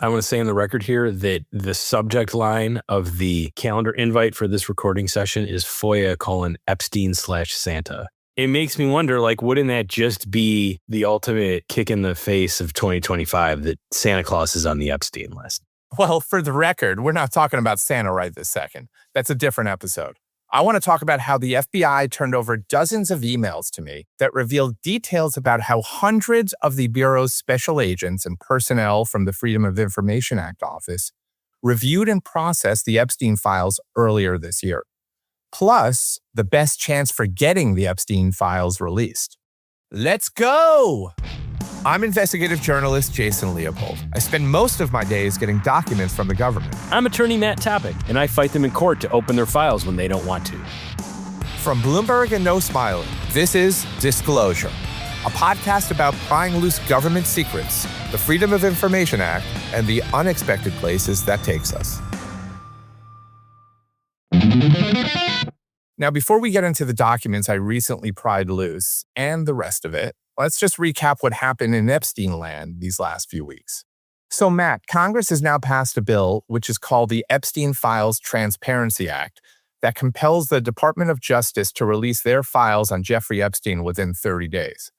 I want to say on the record here that the subject line of the calendar invite for this recording session is FOIA : Epstein/Santa. It makes me wonder, like, wouldn't that just be the ultimate kick in the face of 2025 that Santa Claus is on the Epstein list? Well, for the record, we're not talking about Santa right this second. That's a different episode. I want to talk about how the FBI turned over dozens of emails to me that revealed details about how hundreds of the Bureau's special agents and personnel from the Freedom of Information Act office reviewed and processed the Epstein files earlier this year. Plus, the best chance for getting the Epstein files released. Let's go! I'm investigative journalist Jason Leopold. I spend most of my days getting documents from the government. I'm attorney Matt Topic, and I fight them in court to open their files when they don't want to. From Bloomberg No Smiling, this is Disclosure, a podcast about prying loose government secrets, the Freedom of Information Act, and the unexpected places that takes us. Now, before we get into the documents I recently pried loose and the rest of it, let's just recap what happened in Epstein land these last few weeks. So, Matt, Congress has now passed a bill which is called the Epstein Files Transparency Act that compels the Department of Justice to release their files on Jeffrey Epstein within 30 days.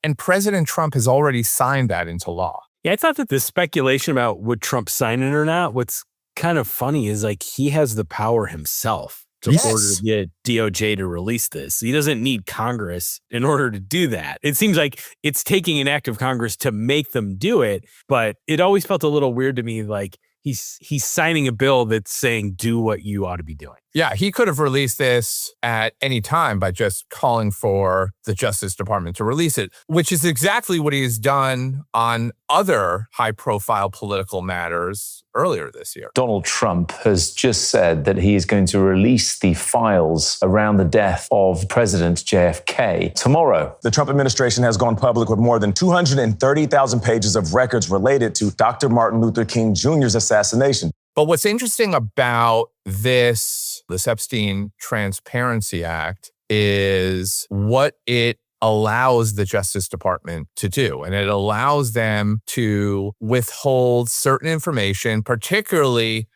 And President Trump has already signed that into law. Yeah, I thought that the speculation about would Trump sign it or not, what's kind of funny is like he has the power himself to order the DOJ to release this. He doesn't need Congress in order to do that. It seems like it's taking an act of Congress to make them do it, but it always felt a little weird to me, like he's signing a bill that's saying do what you ought to be doing. Yeah, he could have released this at any time by just calling for the Justice Department to release it, which is exactly what he's done on other high-profile political matters earlier this year. Donald Trump has just said that he is going to release the files around the death of President JFK tomorrow. The Trump administration has gone public with more than 230,000 pages of records related to Dr. Martin Luther King Jr.'s assassination. But what's interesting about this Epstein Transparency Act is what it allows the Justice Department to do. And it allows them to withhold certain information, particularly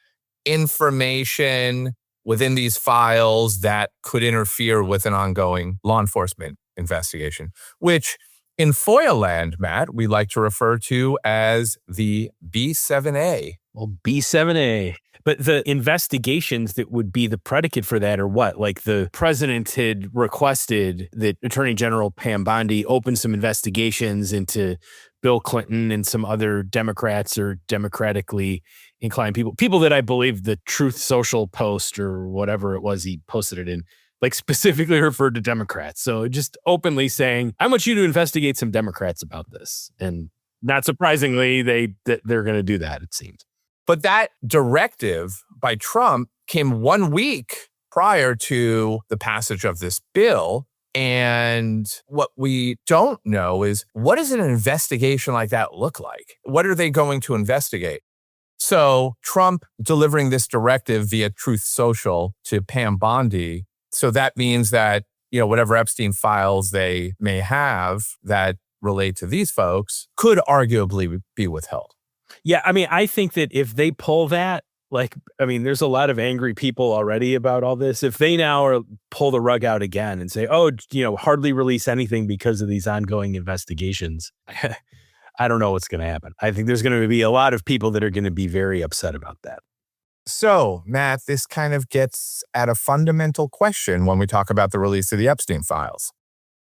information within these files that could interfere with an ongoing law enforcement investigation, which in FOIA land, Matt, we like to refer to as the B7A. Well, B7A. But the investigations that would be the predicate for that are what? Like the president had requested that Attorney General Pam Bondi open some investigations into Bill Clinton and some other Democrats or democratically inclined people that I believe the Truth Social post or whatever it was he posted it in, like specifically referred to Democrats. So just openly saying, I want you to investigate some Democrats about this. And not surprisingly, they're going to do that, it seems. But that directive by Trump came 1 week prior to the passage of this bill. And what we don't know is, what does an investigation like that look like? What are they going to investigate? So Trump delivering this directive via Truth Social to Pam Bondi. So that means that, whatever Epstein files they may have that relate to these folks could arguably be withheld. Yeah, I mean, I think that if they pull that, there's a lot of angry people already about all this. If they now pull the rug out again and say, hardly release anything because of these ongoing investigations, I don't know what's going to happen. I think there's going to be a lot of people that are going to be very upset about that. So, Matt, this kind of gets at a fundamental question when we talk about the release of the Epstein files.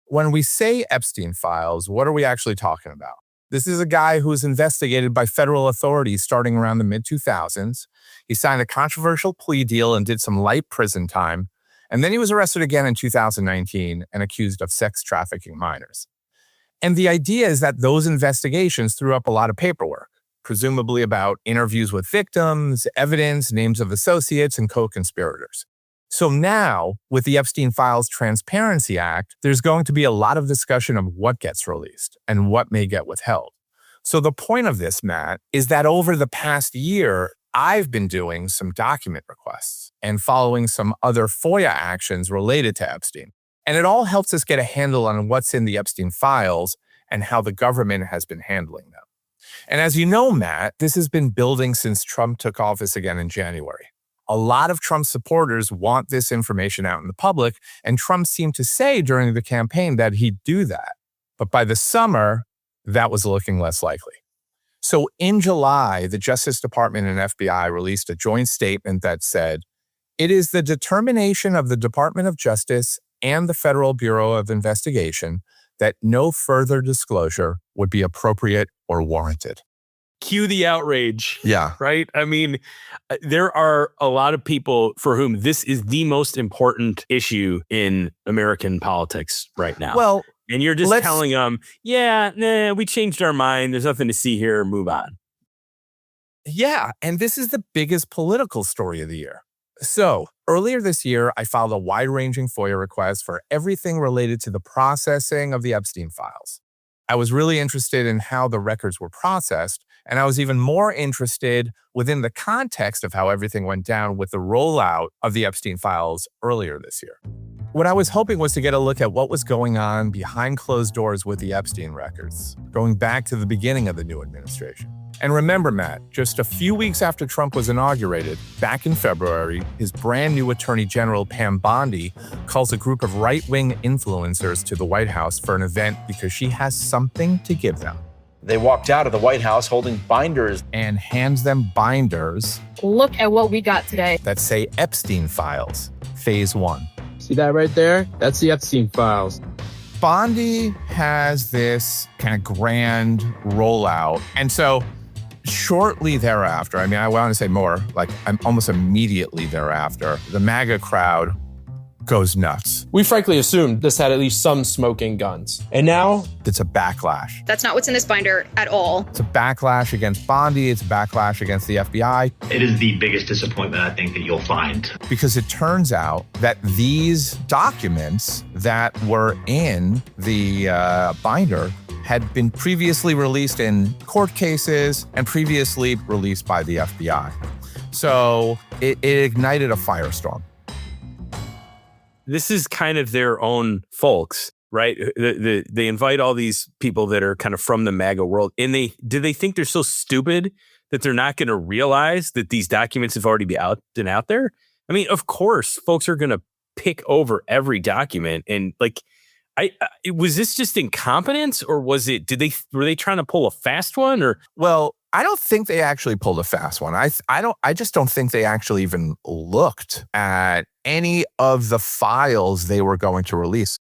When we say Epstein files, what are we actually talking about? This is a guy who was investigated by federal authorities starting around the mid-2000s. He signed a controversial plea deal and did some light prison time. And then he was arrested again in 2019 and accused of sex trafficking minors. And the idea is that those investigations threw up a lot of paperwork, presumably about interviews with victims, evidence, names of associates, and co-conspirators. So now, with the Epstein Files Transparency Act, there's going to be a lot of discussion of what gets released and what may get withheld. So the point of this, Matt, is that over the past year, I've been doing some document requests and following some other FOIA actions related to Epstein. And it all helps us get a handle on what's in the Epstein files and how the government has been handling them. And as you know, Matt, this has been building since Trump took office again in January. A lot of Trump's supporters want this information out in the public, and Trump seemed to say during the campaign that he'd do that. But by the summer, that was looking less likely. So in July, the Justice Department and FBI released a joint statement that said, "It is the determination of the Department of Justice and the Federal Bureau of Investigation that no further disclosure would be appropriate or warranted." Cue the outrage. Yeah. Right? I mean, there are a lot of people for whom this is the most important issue in American politics right now. Well, and you're just telling them, we changed our mind. There's nothing to see here. Move on. Yeah. And this is the biggest political story of the year. So earlier this year, I filed a wide-ranging FOIA request for everything related to the processing of the Epstein files. I was really interested in how the records were processed, and I was even more interested within the context of how everything went down with the rollout of the Epstein files earlier this year. What I was hoping was to get a look at what was going on behind closed doors with the Epstein records, going back to the beginning of the new administration. And remember, Matt, just a few weeks after Trump was inaugurated, back in February, his brand new Attorney General, Pam Bondi, calls a group of right-wing influencers to the White House for an event because she has something to give them. They walked out of the White House holding binders and hands them binders. Look at what we got today. That say Epstein Files, Phase 1. See that right there? That's the Epstein Files. Bondi has this kind of grand rollout. And so shortly thereafter, I want to say more, like almost immediately thereafter, the MAGA crowd goes nuts. We frankly assumed this had at least some smoking guns. And now it's a backlash. That's not what's in this binder at all. It's a backlash against Bondi. It's a backlash against the FBI. It is the biggest disappointment I think that you'll find. Because it turns out that these documents that were in the binder had been previously released in court cases and previously released by the FBI. So it ignited a firestorm. This is kind of their own folks, right? They invite all these people that are kind of from the MAGA world. And do they think they're so stupid that they're not going to realize that these documents have already been out there? I mean, of course, folks are going to pick over every document. And was this just incompetence, or were they trying to pull a fast one? Or well, I don't think they actually pulled a fast one. I just don't think they actually even looked at any of the files they were going to release.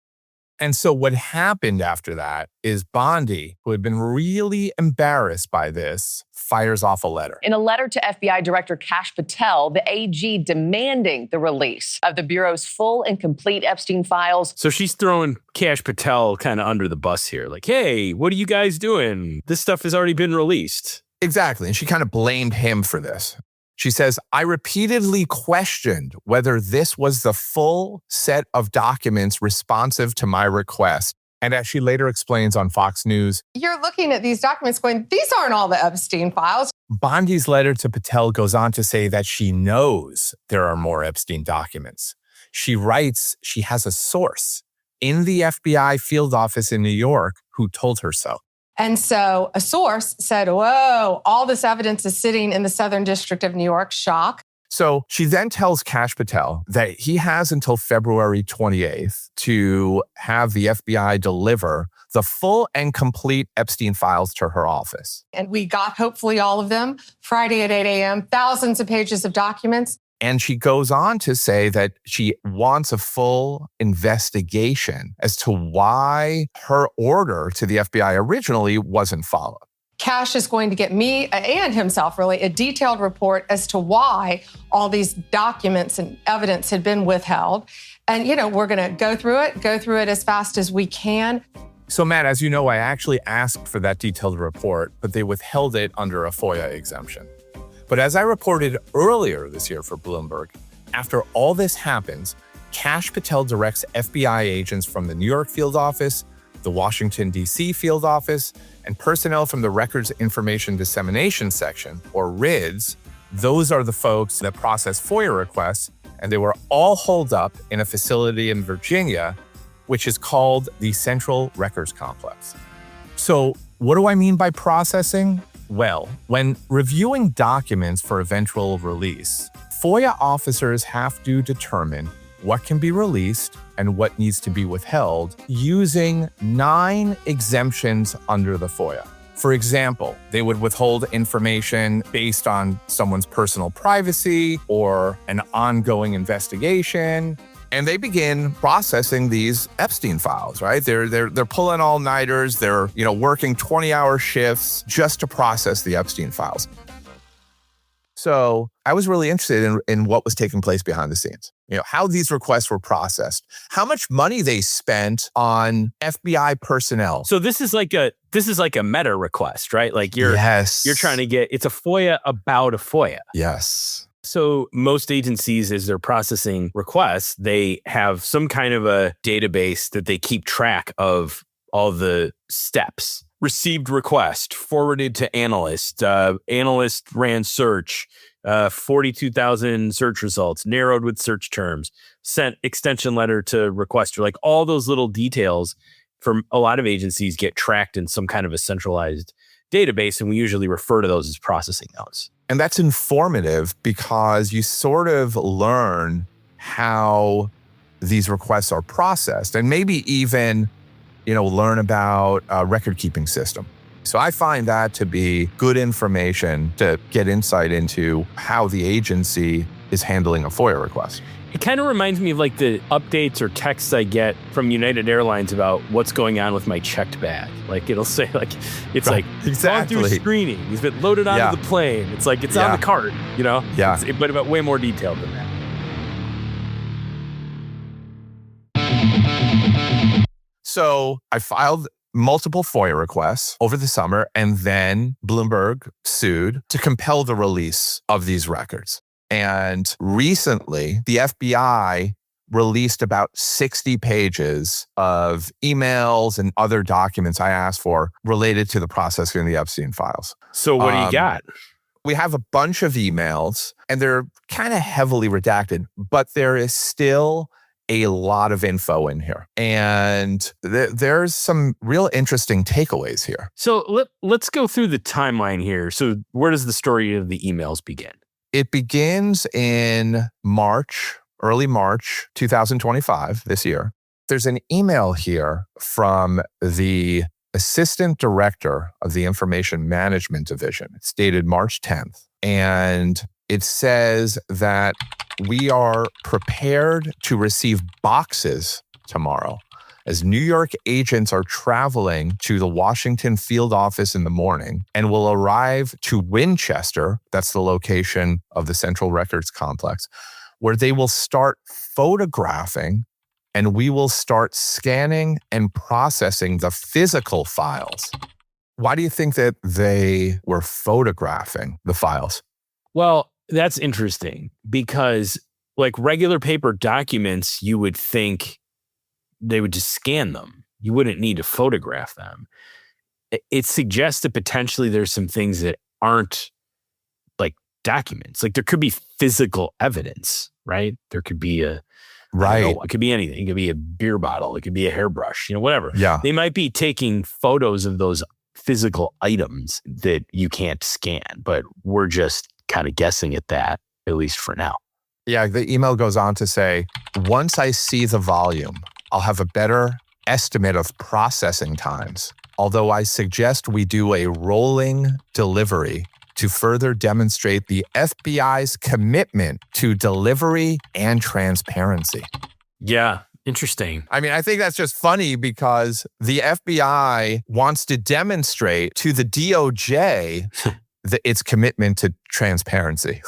And so what happened after that is Bondi, who had been really embarrassed by this, fires off a letter. In a letter to FBI Director Kash Patel, the AG demanding the release of the Bureau's full and complete Epstein files. So she's throwing Kash Patel kind of under the bus here. Like, hey, what are you guys doing? This stuff has already been released. Exactly. And she kind of blamed him for this. She says, "I repeatedly questioned whether this was the full set of documents responsive to my request." And as she later explains on Fox News, "You're looking at these documents going, these aren't all the Epstein files." Bondi's letter to Patel goes on to say that she knows there are more Epstein documents. She writes she has a source in the FBI field office in New York who told her so. And so a source said, whoa, all this evidence is sitting in the Southern District of New York. Shock. So she then tells Kash Patel that he has until February 28th to have the FBI deliver the full and complete Epstein files to her office. And we got hopefully all of them Friday at 8 a.m., thousands of pages of documents. And she goes on to say that she wants a full investigation as to why her order to the FBI originally wasn't followed. Kash is going to get me and himself really a detailed report as to why all these documents and evidence had been withheld. And, we're going to go through it as fast as we can. So, Matt, as you know, I actually asked for that detailed report, but they withheld it under a FOIA exemption. But as I reported earlier this year for Bloomberg, after all this happens, Kash Patel directs FBI agents from the New York field office, the Washington, D.C. field office, and personnel from the Records Information Dissemination Section, or RIDS. Those are the folks that process FOIA requests, and they were all holed up in a facility in Virginia, which is called the Central Records Complex. So what do I mean by processing? Well, when reviewing documents for eventual release, FOIA officers have to determine what can be released and what needs to be withheld using 9 exemptions under the FOIA. For example, they would withhold information based on someone's personal privacy or an ongoing investigation. And they begin processing these Epstein files, right? They're pulling all-nighters. They're, working 20-hour shifts just to process the Epstein files. So I was really interested in what was taking place behind the scenes. How these requests were processed, how much money they spent on FBI personnel. So this is like a meta request, right? Like you're trying to get, it's a FOIA about a FOIA. Yes. So most agencies, as they're processing requests, they have some kind of a database that they keep track of all the steps. Received request, forwarded to analyst, analyst ran search, 42,000 search results, narrowed with search terms, sent extension letter to requester. Like all those little details from a lot of agencies get tracked in some kind of a centralized database, and we usually refer to those as processing notes. And that's informative because you sort of learn how these requests are processed and maybe even, learn about a record-keeping system. So I find that to be good information to get insight into how the agency is handling a FOIA request. It kind of reminds me of like the updates or texts I get from United Airlines about what's going on with my checked bag. Like it'll say like, it's right. like Exactly. gone through screening. He's been loaded onto the plane. It's like, it's on the cart, Yeah. But about way more detailed than that. So I filed multiple FOIA requests over the summer, and then Bloomberg sued to compel the release of these records. And recently, the FBI released about 60 pages of emails and other documents I asked for related to the processing of the Epstein files. So what do you got? We have a bunch of emails, and they're kind of heavily redacted, but there is still a lot of info in here. And there's some real interesting takeaways here. So let's go through the timeline here. So where does the story of the emails begin? It begins in early March 2025, this year. There's an email here from the assistant director of the Information Management Division. It's dated March 10th. And it says that we are prepared to receive boxes tomorrow as New York agents are traveling to the Washington field office in the morning and will arrive to Winchester, that's the location of the Central Records Complex, where they will start photographing and we will start scanning and processing the physical files. Why do you think that they were photographing the files? Well, that's interesting because like regular paper documents, you would think they would just scan them. You wouldn't need to photograph them. It suggests that potentially there's some things that aren't like documents. Like there could be physical evidence, right? There could be it could be anything. It could be a beer bottle. It could be a hairbrush, whatever. Yeah. They might be taking photos of those physical items that you can't scan, but we're just kind of guessing at that, at least for now. Yeah, the email goes on to say, once I see the volume, I'll have a better estimate of processing times, although I suggest we do a rolling delivery to further demonstrate the FBI's commitment to delivery and transparency. Yeah, interesting. I mean, I think that's just funny because the FBI wants to demonstrate to the DOJ its commitment to transparency.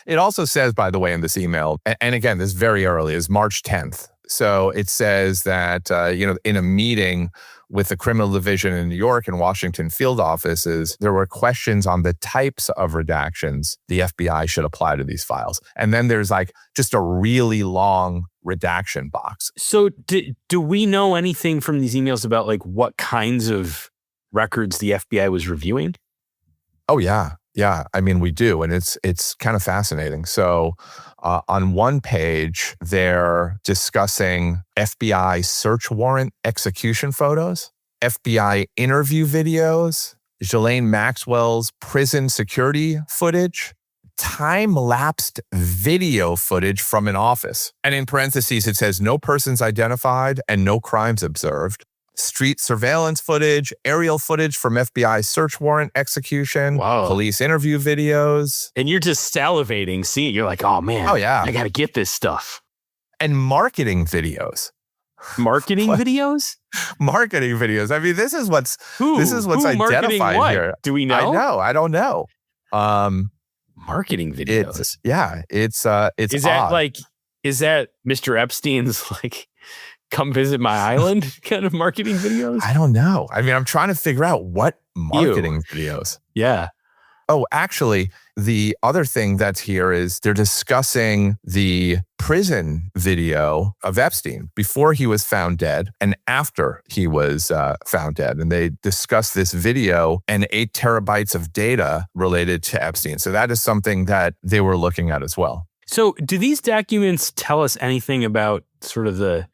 It also says, by the way, in this email, and again, this is very early, is March 10th. So it says that, in a meeting with the criminal division in New York and Washington field offices, there were questions on the types of redactions the FBI should apply to these files. And then there's like just a really long redaction box. So do we know anything from these emails about like what kinds of records the FBI was reviewing? Oh, yeah. Yeah. I mean, we do. And it's kind of fascinating. So on one page, they're discussing FBI search warrant execution photos, FBI interview videos, Ghislaine Maxwell's prison security footage, time-lapsed video footage from an office. And in parentheses, it says no persons identified and no crimes observed. Street surveillance footage, aerial footage from FBI search warrant execution, police interview videos. And you're just salivating, seeing it. You're like, oh man, I got to get this stuff. And marketing videos. Marketing videos? Marketing videos. I mean, this is what's identified here. Do we know? I know. I don't know. Marketing videos. It's is odd. Is that Mr. Epstein's come visit my island kind of marketing videos? I don't know. I mean, I'm trying to figure out what marketing videos. Yeah. Oh, actually, the other thing that's here is they're discussing the prison video of Epstein before he was found dead and after he was found dead. And they discuss this video and 8 terabytes of data related to Epstein. So that is something that they were looking at as well. So do these documents tell us anything about sort of the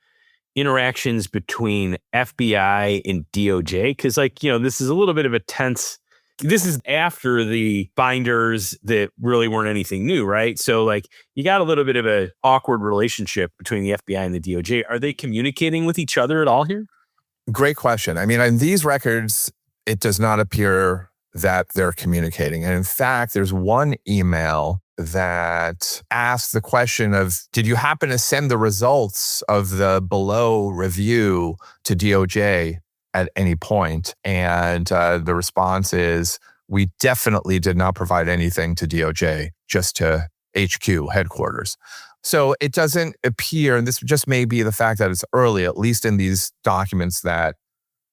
interactions between FBI and DOJ? Because this is a little bit of a tense. This is after the binders that really weren't anything new, right? So you got a little bit of an awkward relationship between the FBI and the DOJ. Are they communicating with each other at all here? Great question. I mean, in these records, it does not appear that they're communicating. And in fact, there's one email that asked the question of, did you happen to send the results of the below review to DOJ at any point? And the response is, we definitely did not provide anything to DOJ, just to HQ headquarters. So it doesn't appear, and this just may be the fact that it's early, at least in these documents that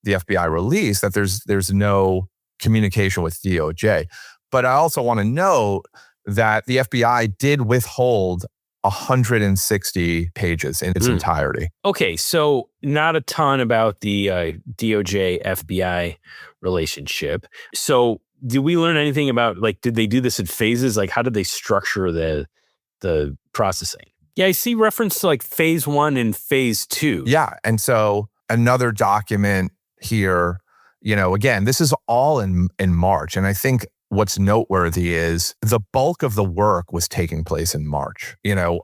the FBI released, that there's no communication with DOJ. But I also want to note that the FBI did withhold 160 pages in its entirety. Okay, so not a ton about the DOJ FBI relationship. So did we learn anything about, did they do this in phases? How did they structure the processing? Yeah, I see reference to phase 1 and phase 2. Yeah, and so another document here, again, this is all in March. And I think what's noteworthy is the bulk of the work was taking place in March.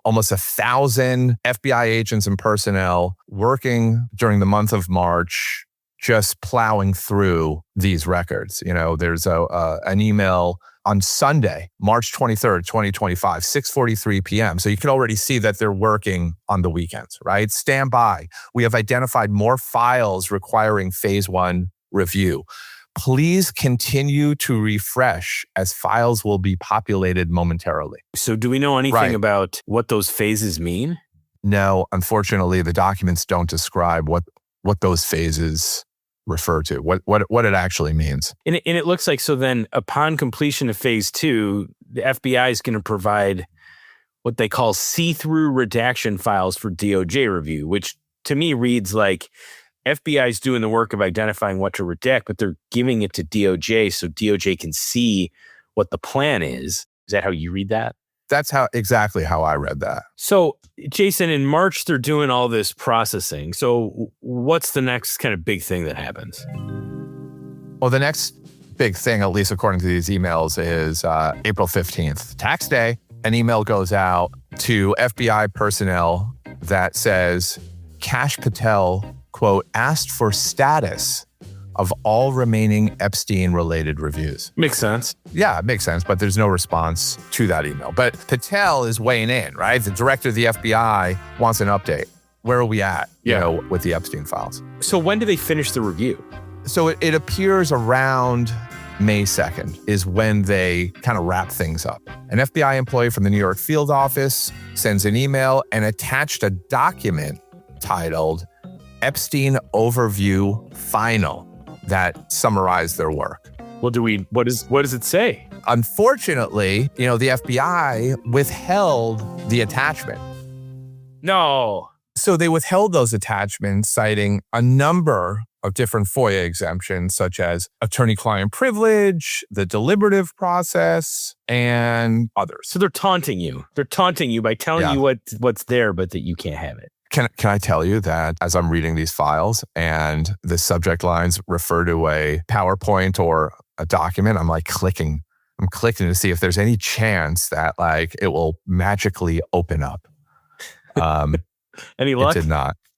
Almost 1,000 FBI agents and personnel working during the month of March, just plowing through these records. There's an email on Sunday, March 23rd, 2025, 6:43 p.m. So you can already see that they're working on the weekends, right? Stand by. We have identified more files requiring phase 1 review. Please continue to refresh as files will be populated momentarily. So do we know anything about what those phases mean? No, unfortunately, the documents don't describe what those phases refer to, what it actually means. And it looks like, so then upon completion of phase 2, the FBI is going to provide what they call see-through redaction files for DOJ review, which to me reads like FBI is doing the work of identifying what to redact, but they're giving it to DOJ so DOJ can see what the plan is. Is that how you read that? That's exactly how I read that. So, Jason, in March, they're doing all this processing. So what's the next kind of big thing that happens? Well, the next big thing, at least according to these emails, is April 15th, tax day. An email goes out to FBI personnel that says, Kash Patel, quote, asked for status of all remaining Epstein-related reviews. Makes sense. Yeah, it makes sense, but there's no response to that email. But Patel is weighing in, right? The director of the FBI wants an update. Where are we at, with the Epstein files? So when do they finish the review? So it appears around May 2nd is when they kind of wrap things up. An FBI employee from the New York field office sends an email and attached a document titled Epstein Overview Final that summarized their work. Well, what does it say? Unfortunately, the FBI withheld the attachment. No. So they withheld those attachments, citing a number of different FOIA exemptions, such as attorney-client privilege, the deliberative process, and others. So they're taunting you. They're taunting you by telling you what's there, but that you can't have it. Can I tell you that as I'm reading these files and the subject lines refer to a PowerPoint or a document, I'm like clicking. I'm clicking to see if there's any chance that like it will magically open up. Any luck?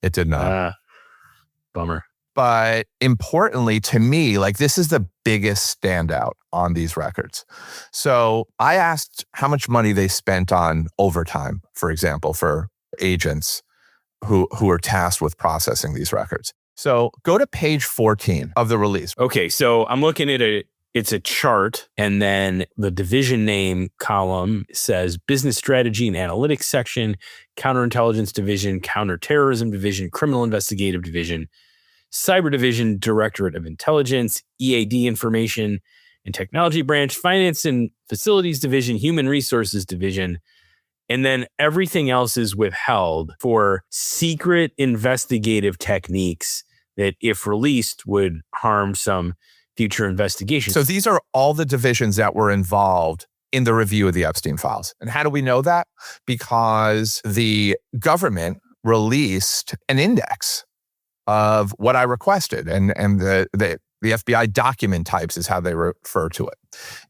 It did not. Bummer. But importantly to me, like this is the biggest standout on these records. So I asked how much money they spent on overtime, for example, for agents who are tasked with processing these records. So go to page 14 of the release. Okay, so I'm looking at it's a chart, and then the division name column says Business Strategy and Analytics section, Counterintelligence Division, Counterterrorism Division, Criminal Investigative Division, Cyber Division, Directorate of Intelligence, EAD Information and Technology Branch, Finance and Facilities Division, Human Resources Division, and then everything else is withheld for secret investigative techniques that, if released, would harm some future investigations. So these are all the divisions that were involved in the review of the Epstein files. And how do we know that? Because the government released an index of what I requested, and the FBI document types is how they refer to it.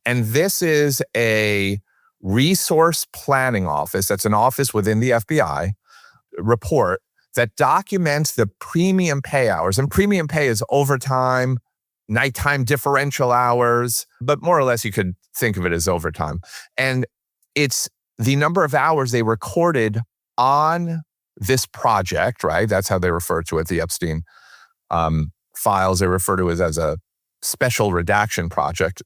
And this is a resource planning office, that's an office within the FBI, report that documents the premium pay hours. And premium pay is overtime, nighttime differential hours, but more or less you could think of it as overtime. And it's the number of hours they recorded on this project, right? That's how they refer to it, the Epstein files. They refer to it as a special redaction project.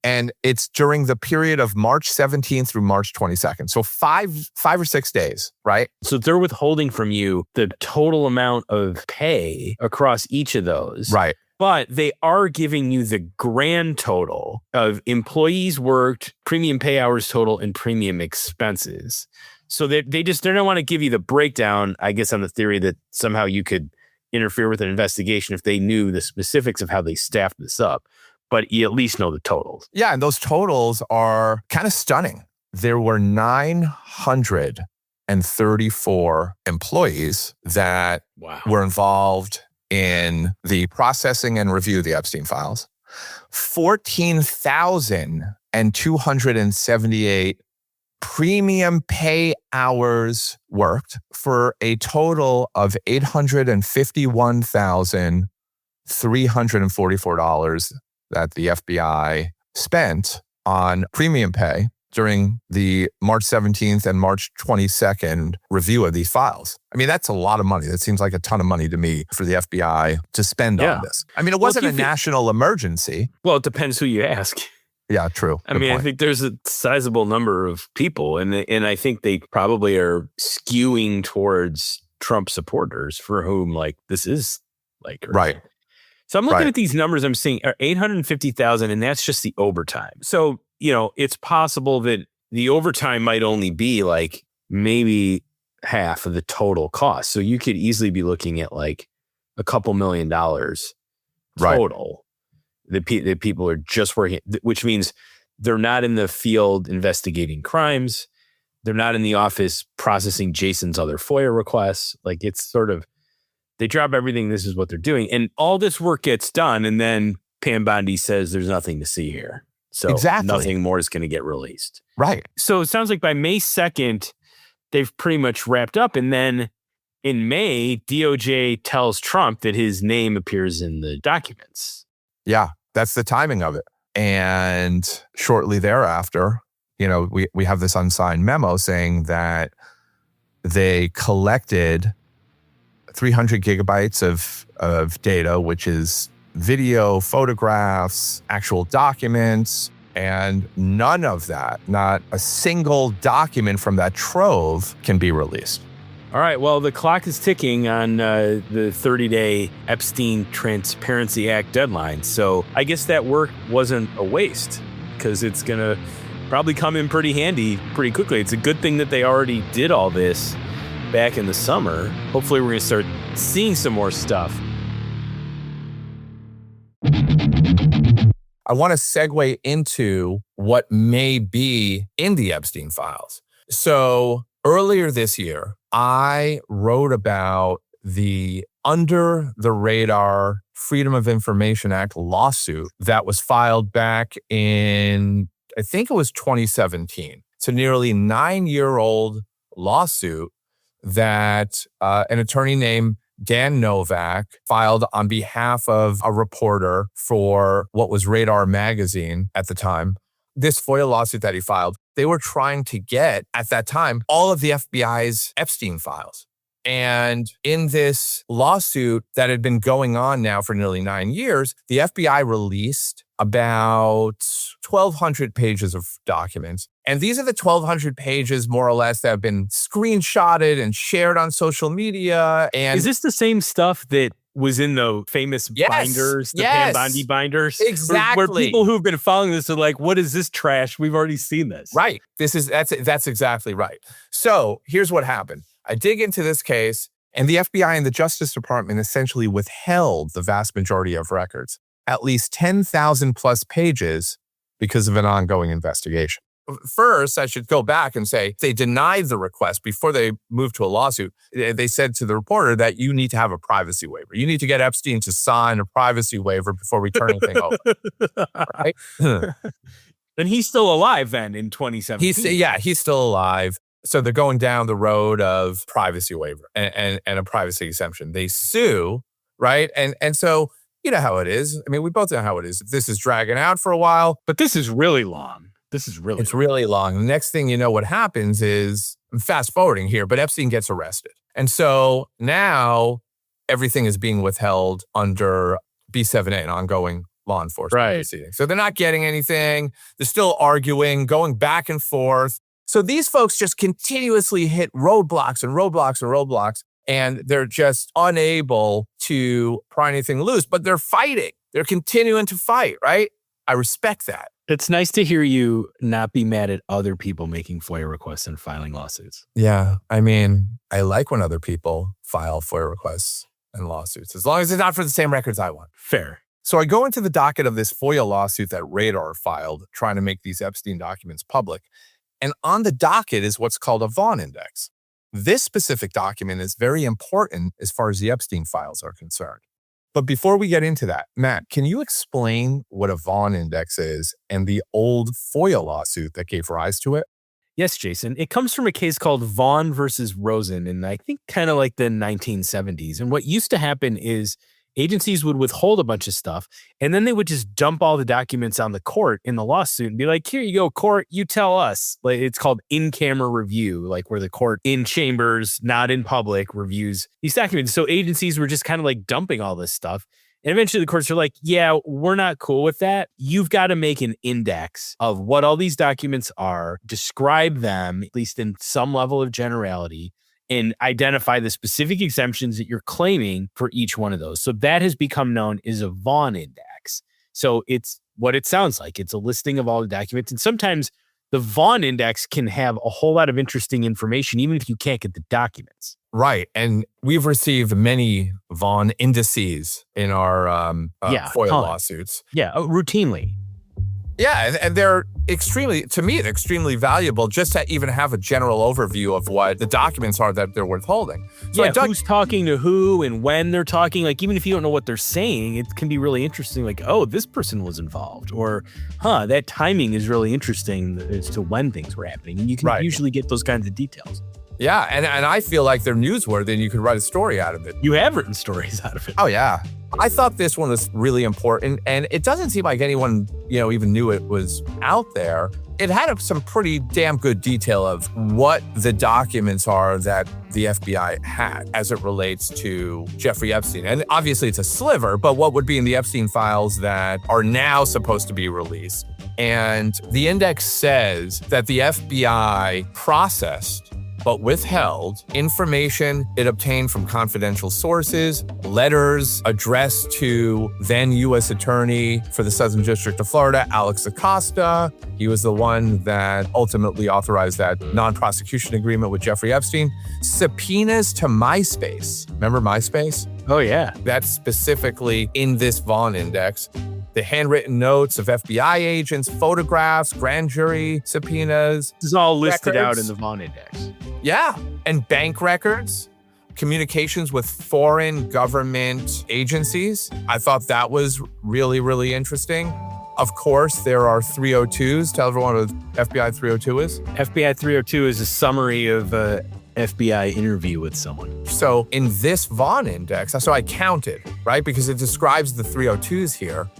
And it's during the period of March 17th through March 22nd. So five or 6 days, right? So they're withholding from you the total amount of pay across each of those. Right. But they are giving you the grand total of employees worked, premium pay hours total, and premium expenses. So they don't want to give you the breakdown, I guess, on the theory that somehow you could interfere with an investigation if they knew the specifics of how they staffed this up. But you at least know the totals. Yeah, and those totals are kind of stunning. There were 934 employees that were involved in the processing and review of the Epstein files. 14,278 premium pay hours worked for a total of $851,344 that the FBI spent on premium pay during the March 17th and March 22nd review of these files. I mean, that's a lot of money. That seems like a ton of money to me for the FBI to spend on this. I mean, it wasn't a national emergency. Well, it depends who you ask. Yeah, true. I mean, I think there's a sizable number of people, and I think they probably are skewing towards Trump supporters for whom, like, this is like right. So I'm looking at these numbers. I'm seeing 850,000, and that's just the overtime. So, it's possible that the overtime might only be like maybe half of the total cost. So you could easily be looking at like a couple $1 million total that people are just working, which means they're not in the field investigating crimes. They're not in the office processing Jason's other FOIA requests. Like, it's sort of, they drop everything. This is what they're doing. And all this work gets done. And then Pam Bondi says there's nothing to see here. So nothing more is going to get released. Right. So it sounds like by May 2nd, they've pretty much wrapped up. And then in May, DOJ tells Trump that his name appears in the documents. Yeah, that's the timing of it. And shortly thereafter, we have this unsigned memo saying that they collected 300 gigabytes of data, which is video, photographs, actual documents, and none of that, not a single document from that trove, can be released. All right, well, the clock is ticking on the 30-day Epstein Transparency Act deadline. So I guess that work wasn't a waste, because it's going to probably come in pretty handy pretty quickly. It's a good thing that they already did all this back in the summer. Hopefully we're going to start seeing some more stuff. I want to segue into what may be in the Epstein files. So Earlier this year, I wrote about the Under the Radar Freedom of Information Act lawsuit that was filed back in, I think it was 2017. It's a nearly 9-year-old lawsuit that an attorney named Dan Novak filed on behalf of a reporter for what was Radar magazine at the time. This FOIA lawsuit that he filed, they were trying to get, at that time, all of the FBI's Epstein files. And in this lawsuit that had been going on now for nearly 9 years, the FBI released about 1,200 pages of documents. And these are the 1,200 pages, more or less, that have been screenshotted and shared on social media. And is this the same stuff that was in the famous binders, the Pambandi binders? Exactly. Where people who've been following this are like, what is this trash? We've already seen this. Right. That's exactly right. So here's what happened. I dig into this case, and the FBI and the Justice Department essentially withheld the vast majority of records, at least 10,000 plus pages, because of an ongoing investigation. First, I should go back and say they denied the request before they moved to a lawsuit. They said to the reporter that you need to have a privacy waiver. You need to get Epstein to sign a privacy waiver before we turn anything over. Right? And he's still alive then in 2017. He's still alive. So they're going down the road of privacy waiver and a privacy exemption. They sue, right? And so you know how it is. I mean, we both know how it is. This is dragging out for a while. But this is really long. It's really long. The next thing you know, what happens is, I'm fast forwarding here, but Epstein gets arrested. And so now everything is being withheld under B7A, an ongoing law enforcement proceeding. So they're not getting anything. They're still arguing, going back and forth. So these folks just continuously hit roadblocks and roadblocks and roadblocks, and they're just unable to pry anything loose, but they're fighting. They're continuing to fight, right? I respect that. It's nice to hear you not be mad at other people making FOIA requests and filing lawsuits. Yeah. I mean, I like when other people file FOIA requests and lawsuits, as long as it's not for the same records I want. Fair. So I go into the docket of this FOIA lawsuit that Radar filed, trying to make these Epstein documents public. And on the docket is what's called a Vaughn Index. This specific document is very important as far as the Epstein files are concerned. But before we get into that, Matt, can you explain what a Vaughn Index is and the old FOIA lawsuit that gave rise to it? Yes, Jason. It comes from a case called Vaughn versus Rosen in, I think, kind of like the 1970s. And what used to happen is agencies would withhold a bunch of stuff, and then they would just dump all the documents on the court in the lawsuit and be like, here you go, court, you tell us. Like, it's called in-camera review, like where the court in chambers, not in public, reviews these documents. So agencies were just kind of like dumping all this stuff. And eventually the courts are like, yeah, we're not cool with that. You've got to make an index of what all these documents are, describe them, at least in some level of generality, and identify the specific exemptions that you're claiming for each one of those. So that has become known as a Vaughn Index. So it's what it sounds like. It's a listing of all the documents. And sometimes the Vaughn Index can have a whole lot of interesting information, even if you can't get the documents. Right. And we've received many Vaughn indices in our FOIA lawsuits. Yeah, routinely. Yeah, and they're extremely valuable just to even have a general overview of what the documents are that they're withholding. So who's talking to who and when they're talking. Like, even if you don't know what they're saying, it can be really interesting. Like, oh, this person was involved. Or, that timing is really interesting as to when things were happening. And you can usually get those kinds of details. Yeah, and I feel like they're newsworthy and you could write a story out of it. You have written stories out of it. Oh, yeah. I thought this one was really important, and it doesn't seem like anyone, even knew it was out there. It had some pretty damn good detail of what the documents are that the FBI had as it relates to Jeffrey Epstein. And obviously it's a sliver, but what would be in the Epstein files that are now supposed to be released. And the index says that the FBI processed but withheld information it obtained from confidential sources, letters addressed to then U.S. Attorney for the Southern District of Florida, Alex Acosta. He was the one that ultimately authorized that non-prosecution agreement with Jeffrey Epstein. Subpoenas to MySpace. Remember MySpace? Oh, yeah. That's specifically in this Vaughn Index. The handwritten notes of FBI agents, photographs, grand jury subpoenas. This is all listed out in the Vaughn Index. Yeah. And bank records, communications with foreign government agencies. I thought that was really, really interesting. Of course, there are 302s. Tell everyone what FBI 302 is. FBI 302 is a summary of a FBI interview with someone. So in this Vaughn index, so I counted, right? Because it describes the 302s here.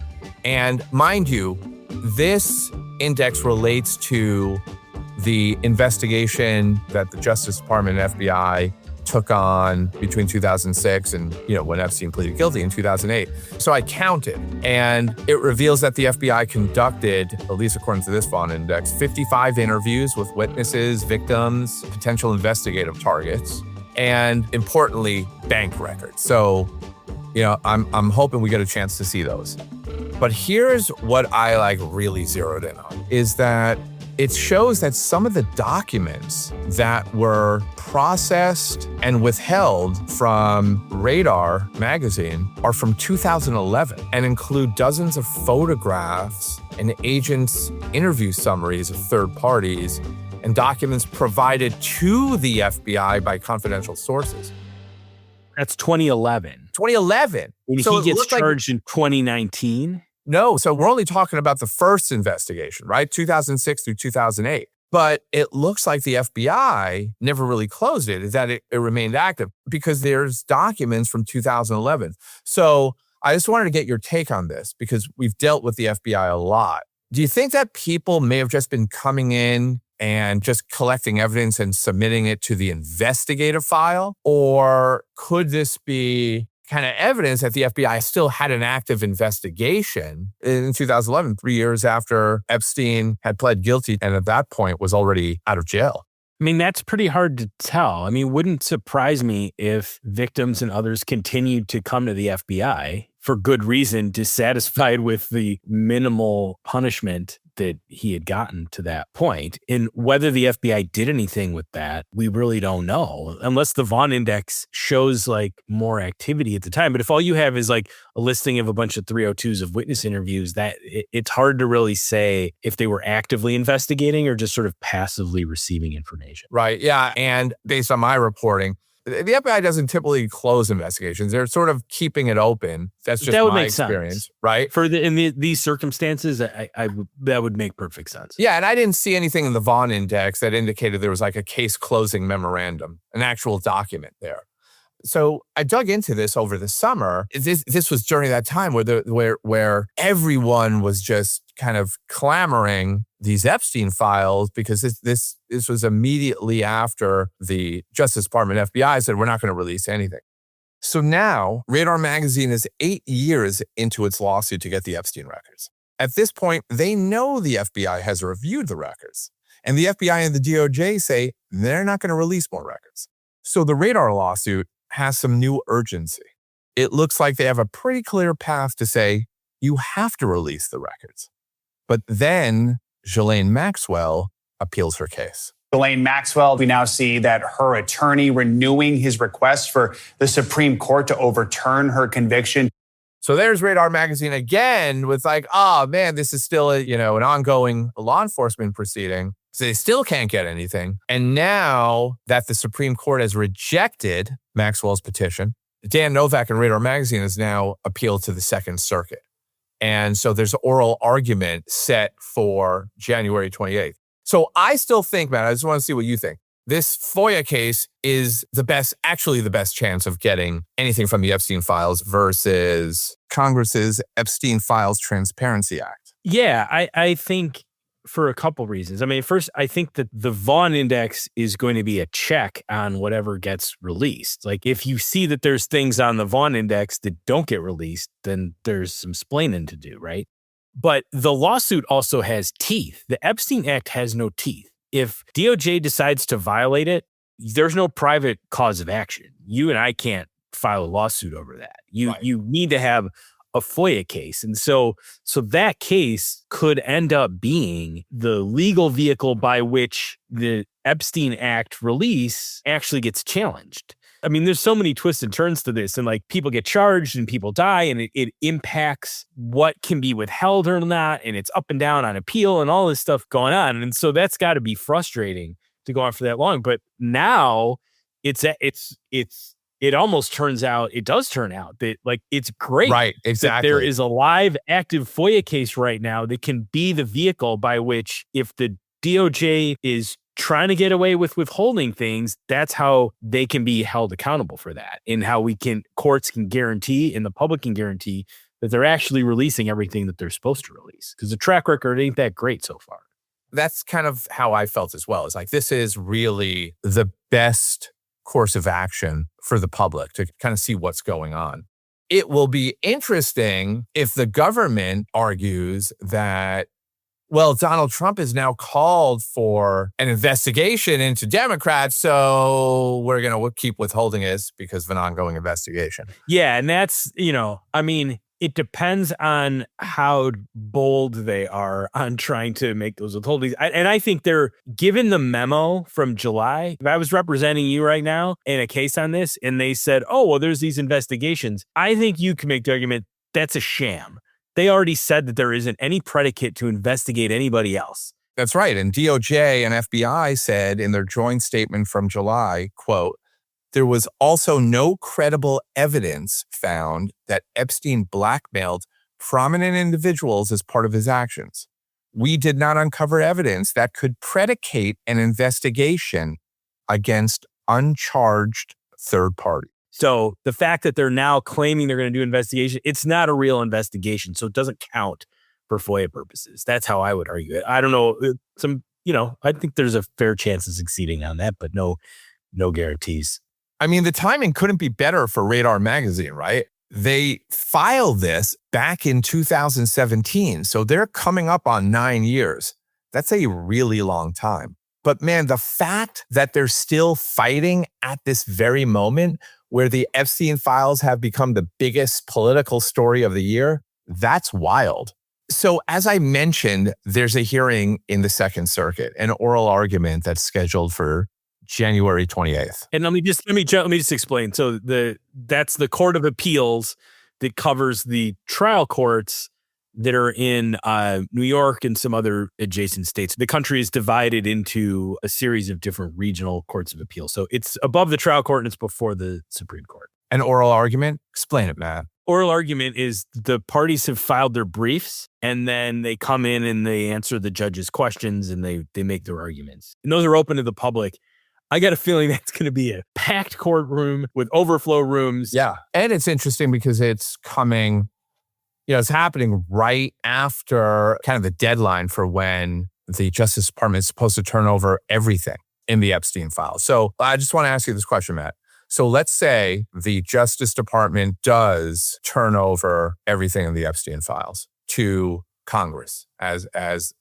And mind you, this index relates to the investigation that the Justice Department and FBI took on between 2006 and, when Epstein pleaded guilty in 2008. So I counted, and it reveals that the FBI conducted, at least according to this Vaughn Index, 55 interviews with witnesses, victims, potential investigative targets, and importantly, bank records. So, I'm hoping we get a chance to see those. But here's what I really zeroed in on, is that it shows that some of the documents that were processed and withheld from Radar magazine are from 2011 and include dozens of photographs and agents' interview summaries of third parties and documents provided to the FBI by confidential sources. That's 2011. 2011. And so he gets charged in 2019? No, so we're only talking about the first investigation, right? 2006 through 2008. But it looks like the FBI never really closed it, is that it remained active because there's documents from 2011. So I just wanted to get your take on this because we've dealt with the FBI a lot. Do you think that people may have just been coming in and just collecting evidence and submitting it to the investigative file? Or could this be kind of evidence that the FBI still had an active investigation in 2011, 3 years after Epstein had pled guilty and at that point was already out of jail? I mean, that's pretty hard to tell. I mean, wouldn't surprise me if victims and others continued to come to the FBI for good reason, dissatisfied with the minimal punishment that he had gotten to that point. And whether the FBI did anything with that, we really don't know, unless the Vaughn Index shows more activity at the time. But if all you have is a listing of a bunch of 302s of witness interviews, that it's hard to really say if they were actively investigating or just sort of passively receiving information. Right. Yeah. And based on my reporting, the FBI doesn't typically close investigations. They're sort of keeping it open. That's just my experience, sense. Right? These circumstances, that would make perfect sense. Yeah, and I didn't see anything in the Vaughn Index that indicated there was a case closing memorandum, an actual document there. So I dug into this over the summer. This was during that time where everyone was just kind of clamoring these Epstein files because this was immediately after the Justice Department FBI said we're not going to release anything. So now Radar Magazine is 8 years into its lawsuit to get the Epstein records. At this point, they know the FBI has reviewed the records, and the FBI and the DOJ say they're not going to release more records. So the Radar lawsuit has some new urgency. It looks like they have a pretty clear path to say, you have to release the records. But then Ghislaine Maxwell appeals her case. Ghislaine Maxwell, we now see that her attorney renewing his request for the Supreme Court to overturn her conviction. So there's Radar Magazine again with oh man, this is still an ongoing law enforcement proceeding. So they still can't get anything. And now that the Supreme Court has rejected Maxwell's petition, Dan Novak and Radar Magazine has now appealed to the Second Circuit. And so there's an oral argument set for January 28th. So I still think, Matt, I just want to see what you think. This FOIA case is the best chance of getting anything from the Epstein files versus Congress's Epstein Files Transparency Act. Yeah, I think for a couple reasons. I mean, first, I think that the Vaughn Index is going to be a check on whatever gets released. If you see that there's things on the Vaughn Index that don't get released, then there's some splaining to do, right? But the lawsuit also has teeth. The Epstein Act has no teeth. If DOJ decides to violate it, there's no private cause of action. You and I can't file a lawsuit over that. You need to have a FOIA case. And so that case could end up being the legal vehicle by which the Epstein Act release actually gets challenged. I mean, there's so many twists and turns to this, and people get charged and people die, and it impacts what can be withheld or not, and it's up and down on appeal and all this stuff going on. And so that's got to be frustrating to go on for that long. But now it almost turns out, it does turn out that like it's great. Right, exactly. That there is a live active FOIA case right now that can be the vehicle by which, if the DOJ is trying to get away with withholding things, that's how they can be held accountable for that, and how courts can guarantee and the public can guarantee that they're actually releasing everything that they're supposed to release. Because the track record ain't that great so far. That's kind of how I felt as well. It's like, this is really the best course of action for the public to kind of see what's going on. It will be interesting if the government argues that, well, Donald Trump has now called for an investigation into Democrats, so we're going to keep withholding this because of an ongoing investigation. Yeah, and that's, I mean, it depends on how bold they are on trying to make those withholdings. And I think they're, given the memo from July, if I was representing you right now in a case on this and they said, oh, well, there's these investigations, I think you can make the argument that's a sham. They already said that there isn't any predicate to investigate anybody else. That's right. And DOJ and FBI said in their joint statement from July, quote, there was also no credible evidence found that Epstein blackmailed prominent individuals as part of his actions. We did not uncover evidence that could predicate an investigation against uncharged third parties. So the fact that they're now claiming they're going to do investigation, it's not a real investigation, so it doesn't count for FOIA purposes. That's how I would argue it. I don't know. I think there's a fair chance of succeeding on that, but no guarantees. I mean, the timing couldn't be better for Radar Magazine, right? They filed this back in 2017, so they're coming up on 9 years. That's a really long time. But man, the fact that they're still fighting at this very moment where the Epstein files have become the biggest political story of the year, that's wild. So as I mentioned, there's a hearing in the Second Circuit, an oral argument that's scheduled for January 28th. And let me just explain. So that's the Court of Appeals that covers the trial courts that are in New York and some other adjacent states. The country is divided into a series of different regional courts of appeal. So it's above the trial court and it's before the Supreme Court. An oral argument? Explain it, Matt. Oral argument is the parties have filed their briefs and then they come in and they answer the judge's questions and they make their arguments. And those are open to the public. I got a feeling that's going to be a packed courtroom with overflow rooms. Yeah. And it's interesting because it's coming, it's happening right after kind of the deadline for when the Justice Department is supposed to turn over everything in the Epstein files. So I just want to ask you this question, Matt. So let's say the Justice Department does turn over everything in the Epstein files to Congress as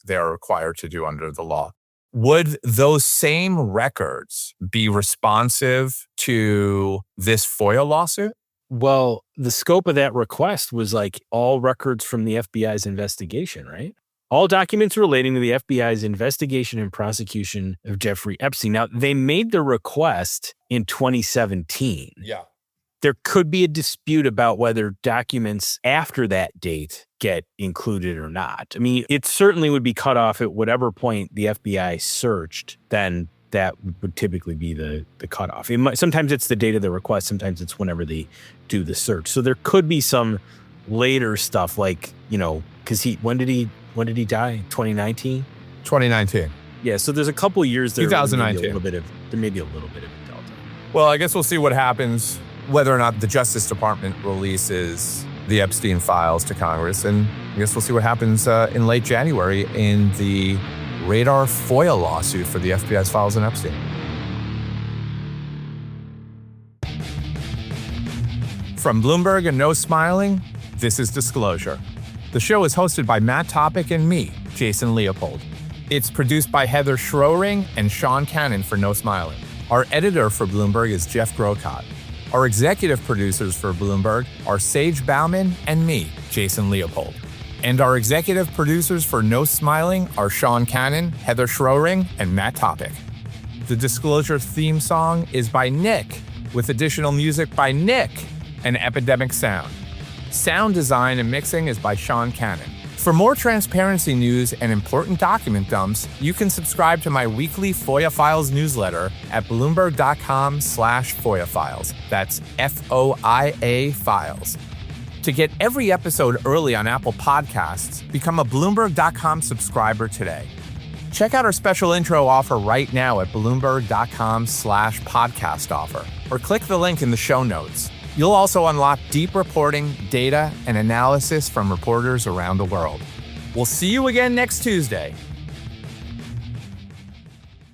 they're required to do under the law. Would those same records be responsive to this FOIA lawsuit? Well, the scope of that request was like all records from the FBI's investigation, right? All documents relating to the FBI's investigation and prosecution of Jeffrey Epstein. Now, they made the request in 2017. Yeah. There could be a dispute about whether documents after that date get included or not. I mean, it certainly would be cut off at whatever point the FBI searched, then that would typically be the cutoff. Sometimes it's the date of the request, sometimes it's whenever they do the search. So there could be some later stuff like, because when did he die? 2019? 2019. Yeah, so there's a couple years there. 2019. There may be a little bit of a delta. Well, I guess we'll see what happens, whether or not the Justice Department releases the Epstein files to Congress. And I guess we'll see what happens in late January in the Radar FOIA lawsuit for the FBI's files on Epstein. From Bloomberg No Smiling, this is Disclosure. The show is hosted by Matt Topic and me, Jason Leopold. It's produced by Heather Schroering and Sean Cannon for No Smiling. Our editor for Bloomberg is Jeff Grocott. Our executive producers for Bloomberg are Sage Bauman and me, Jason Leopold. And our executive producers for No Smiling are Sean Cannon, Heather Schroering, and Matt Topic. The Disclosure theme song is by Nick, with additional music by Nick and Epidemic Sound. Sound design and mixing is by Sean Cannon. For more transparency news and important document dumps, you can subscribe to my weekly FOIA Files newsletter at bloomberg.com/FOIA Files. That's FOIA Files. To get every episode early on Apple Podcasts, become a Bloomberg.com subscriber today. Check out our special intro offer right now at Bloomberg.com/podcast offer, or click the link in the show notes. You'll also unlock deep reporting, data, and analysis from reporters around the world. We'll see you again next Tuesday.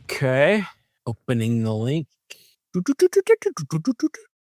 Okay. Opening the link.